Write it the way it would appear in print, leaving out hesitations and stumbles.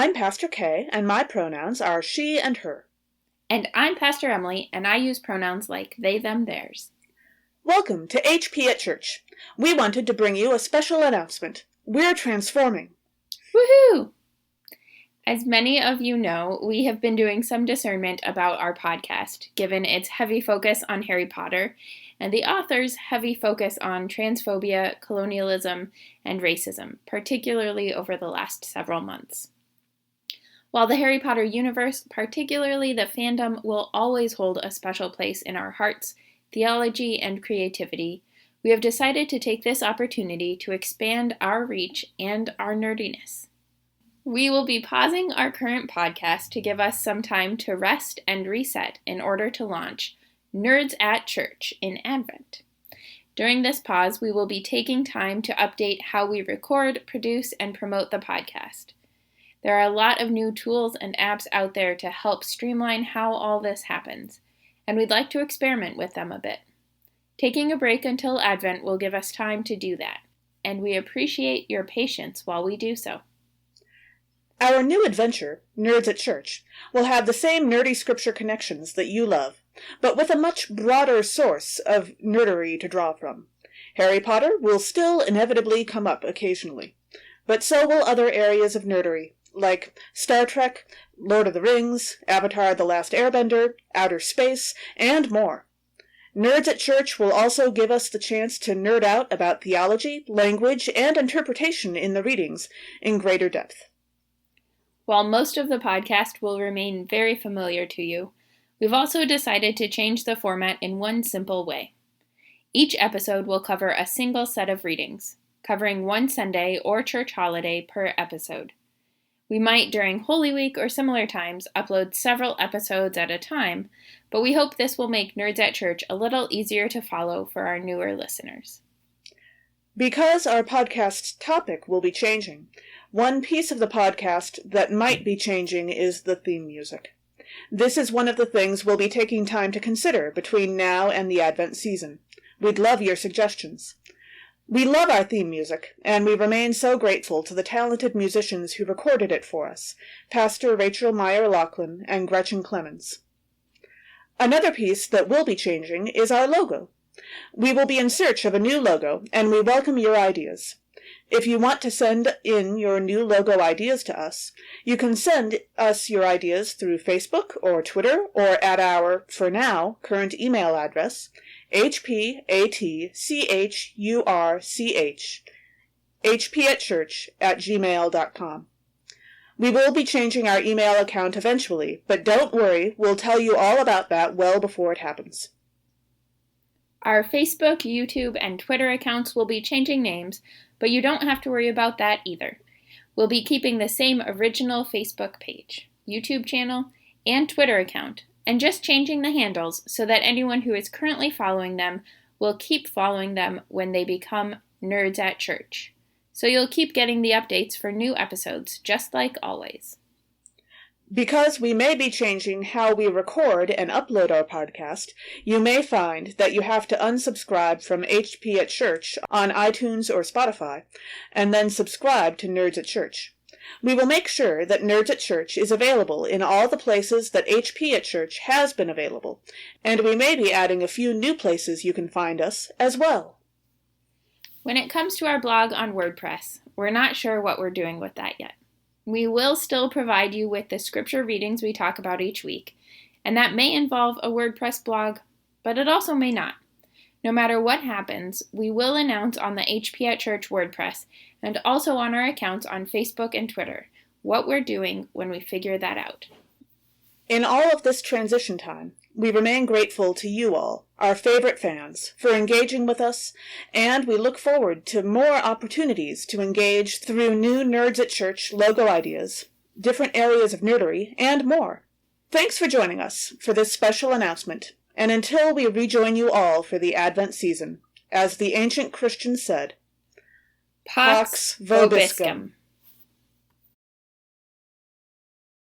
I'm Pastor Kay, and my pronouns are she and her. And I'm Pastor Emily, and I use pronouns like they, them, theirs. Welcome to HPatChurch. We wanted to bring you a special announcement. We're transforming. Woohoo! As many of you know, we have been doing some discernment about our podcast, given its heavy focus on Harry Potter and the author's heavy focus on transphobia, colonialism, and racism, particularly over the last several months. While the Harry Potter universe, particularly the fandom, will always hold a special place in our hearts, theology, and creativity, we have decided to take this opportunity to expand our reach and our nerdiness. We will be pausing our current podcast to give us some time to rest and reset in order to launch Nerds at Church in Advent. During this pause, we will be taking time to update how we record, produce, and promote the podcast. There are a lot of new tools and apps out there to help streamline how all this happens, and we'd like to experiment with them a bit. Taking a break until Advent will give us time to do that, and we appreciate your patience while we do so. Our new adventure, Nerds at Church, will have the same nerdy scripture connections that you love, but with a much broader source of nerdery to draw from. Harry Potter will still inevitably come up occasionally, but so will other areas of nerdery, like Star Trek, Lord of the Rings, Avatar: The Last Airbender, outer space, and more. Nerds at Church will also give us the chance to nerd out about theology, language, and interpretation in the readings in greater depth. While most of the podcast will remain very familiar to you, we've also decided to change the format in one simple way. Each episode will cover a single set of readings, covering one Sunday or church holiday per episode. We might, during Holy Week or similar times, upload several episodes at a time, but we hope this will make Nerds at Church a little easier to follow for our newer listeners. Because our podcast topic will be changing, one piece of the podcast that might be changing is the theme music. This is one of the things we'll be taking time to consider between now and the Advent season. We'd love your suggestions. We love our theme music, and we remain so grateful to the talented musicians who recorded it for us, Pastor Rachel Meyer-Laughlin and Gretchen Clemens. Another piece that will be changing is our logo. We will be in search of a new logo, and we welcome your ideas. If you want to send in your new logo ideas to us, you can send us your ideas through Facebook or Twitter or at our, for now, current email address, HPatChurch@gmail.com. We will be changing our email account eventually, but don't worry, we'll tell you all about that well before it happens. Our Facebook, YouTube, and Twitter accounts will be changing names, but you don't have to worry about that either. We'll be keeping the same original Facebook page, YouTube channel, and Twitter account, and just changing the handles so that anyone who is currently following them will keep following them when they become Nerds at Church. So you'll keep getting the updates for new episodes, just like always. Because we may be changing how we record and upload our podcast, you may find that you have to unsubscribe from HP at Church on iTunes or Spotify, and then subscribe to Nerds at Church. We will make sure that Nerds at Church is available in all the places that HP at Church has been available, and we may be adding a few new places you can find us as well. When it comes to our blog on WordPress, we're not sure what we're doing with that yet. We will still provide you with the scripture readings we talk about each week, and that may involve a WordPress blog, but it also may not. No matter what happens, we will announce on the HP at Church WordPress and also on our accounts on Facebook and Twitter what we're doing when we figure that out. In all of this transition time, we remain grateful to you all, our favorite fans, for engaging with us, and we look forward to more opportunities to engage through new Nerds at Church logo ideas, different areas of nerdery, and more. Thanks for joining us for this special announcement, and until we rejoin you all for the Advent season, as the ancient Christians said, Pax Vobiscum.